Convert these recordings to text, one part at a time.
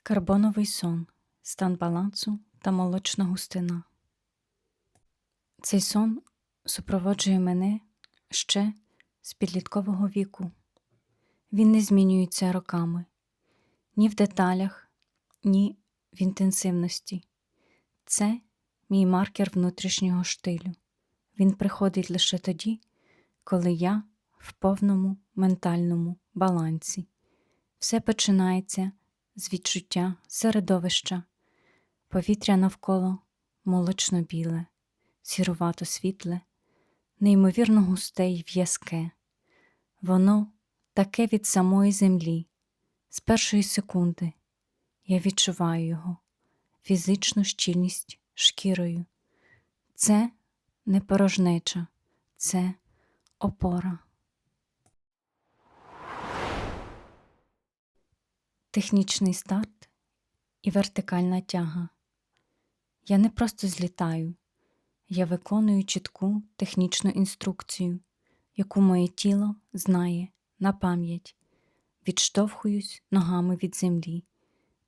Карбоновий сон, стан балансу та молочна густина. Цей сон супроводжує мене ще з підліткового віку. Він не змінюється роками ні в деталях, ні в інтенсивності. Це мій маркер внутрішнього штилю. Він приходить лише тоді, коли я в повному ментальному балансі. Все починається з відчуття середовища. Повітря навколо молочно-біле, сірувато-світле, неймовірно густе й в'язке. Воно таке від самої землі. З першої секунди я відчуваю його, фізичну щільність шкірою. Це не порожнеча, це опора. Технічний старт і вертикальна тяга. Я не просто злітаю, я виконую чітку технічну інструкцію, яку моє тіло знає на пам'ять. Відштовхуюсь ногами від землі,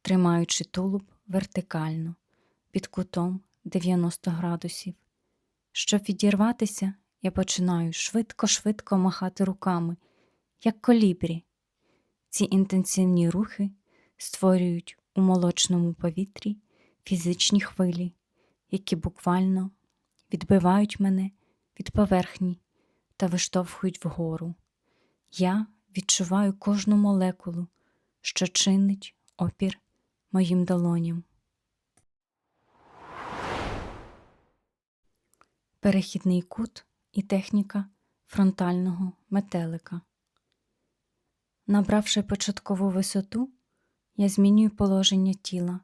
тримаючи тулуб вертикально, під кутом 90 градусів. Щоб відірватися, я починаю швидко-швидко махати руками, як колібрі. Ці інтенсивні рухи створюють у молочному повітрі фізичні хвилі, які буквально відбивають мене від поверхні та виштовхують вгору. Я відчуваю кожну молекулу, що чинить опір моїм долоням. Перехідний кут і техніка фронтального метелика. Набравши початкову висоту, я змінюю положення тіла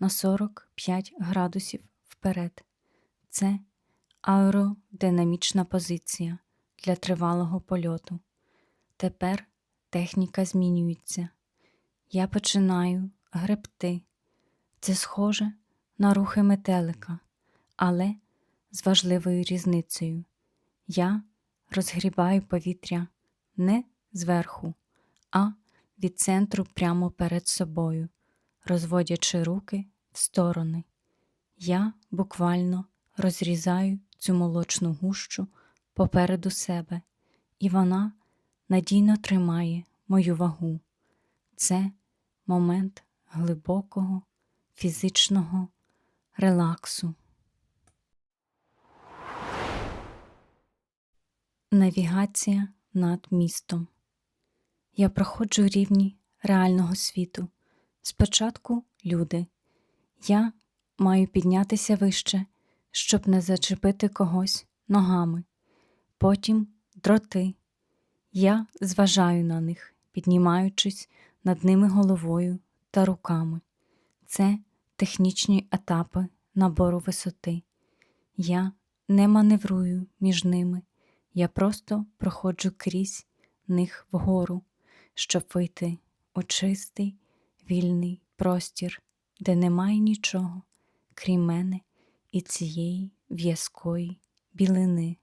на 45 градусів вперед. Це аеродинамічна позиція для тривалого польоту. Тепер техніка змінюється. Я починаю гребти. Це схоже на рухи метелика, але з важливою різницею. Я розгрібаю повітря не зверху, а від центру прямо перед собою, розводячи руки в сторони. Я буквально розрізаю цю молочну гущу попереду себе, і вона надійно тримає мою вагу. Це момент глибокого фізичного релаксу. Навігація над містом. Я проходжу рівні реального світу. Спочатку люди. Я маю піднятися вище, щоб не зачепити когось ногами. Потім дроти. Я зважаю на них, піднімаючись над ними головою та руками. Це технічні етапи набору висоти. Я не маневрую між ними. Я просто проходжу крізь них вгору, щоб вийти у чистий, вільний простір, де немає нічого, крім мене і цієї в'язкої білини.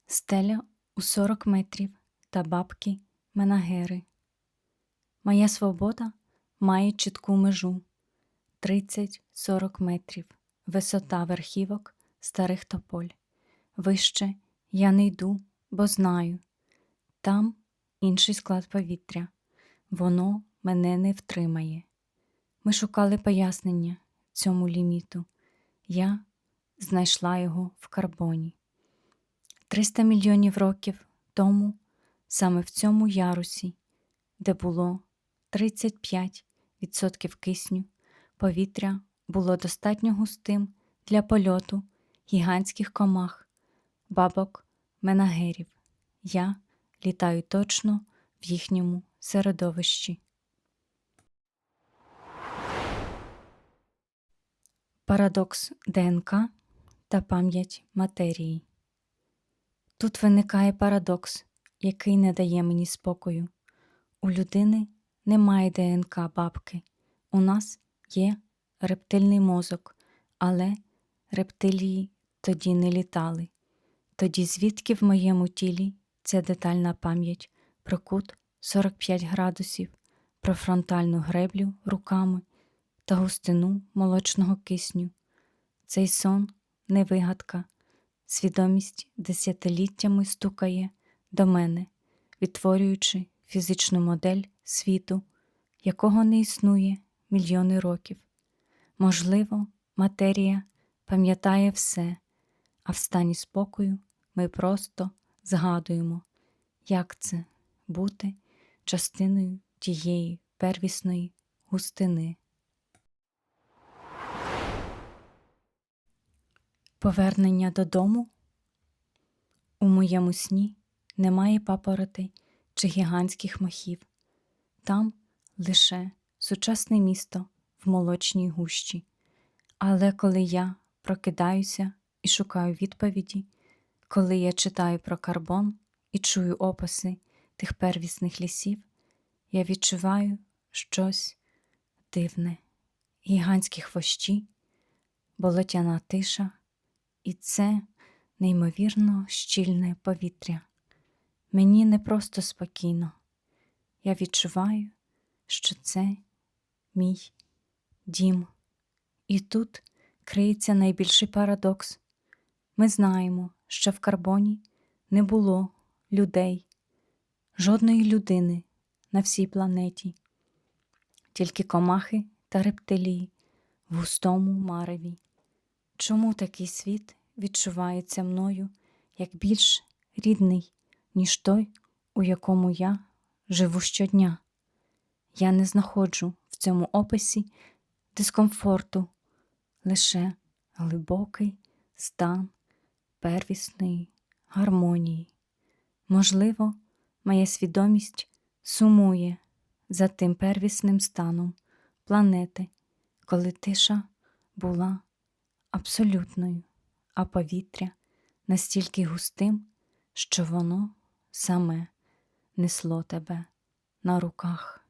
Стеля у 40 метрів та бабки Менагери. Моя свобода має чітку межу – 30-40 метрів, висота верхівок старих тополь. Вище я не йду, бо знаю, там інший склад повітря, воно мене не втримає. Ми шукали пояснення цьому ліміту. Я знайшла його в карбоні. 300 мільйонів років тому, саме в цьому ярусі, де було 35% кисню, повітря було достатньо густим для польоту гігантських комах, бабок Менагерів. Я літаю точно в їхньому середовищі. Парадокс ДНК та пам'ять матерії. Тут виникає парадокс, який не дає мені спокою. У людини немає ДНК бабки. У нас є рептильний мозок, але рептилії тоді не літали. Тоді звідки в моєму тілі ця детальна пам'ять про кут 45 градусів, про фронтальну греблю руками та густину молочного кисню. Цей сон – не вигадка. Свідомість десятиліттями стукає до мене, відтворюючи фізичну модель світу, якого не існує мільйони років. Можливо, матерія пам'ятає все, а в стані спокою ми просто згадуємо, як це бути частиною тієї первісної густини. Повернення додому. У моєму сні немає папоротей чи гігантських мохів. Там лише сучасне місто в молочній гущі. Але коли я прокидаюся і шукаю відповіді, коли я читаю про карбон і чую описи тих первісних лісів, я відчуваю щось дивне. Гігантські хвощі, болотяна тиша і це неймовірно щільне повітря. Мені не просто спокійно. Я відчуваю, що це мій дім. І тут криється найбільший парадокс. Ми знаємо, що в карбоні не було людей, жодної людини на всій планеті, тільки комахи та рептилії в густому мареві. Чому такий світ відчувається мною як більш рідний, ніж той, у якому я живу щодня? Я не знаходжу в цьому описі дискомфорту, лише глибокий стан первісної гармонії. Можливо, моя свідомість сумує за тим первісним станом планети, коли тиша була абсолютною, а повітря настільки густим, що воно саме несло тебе на руках.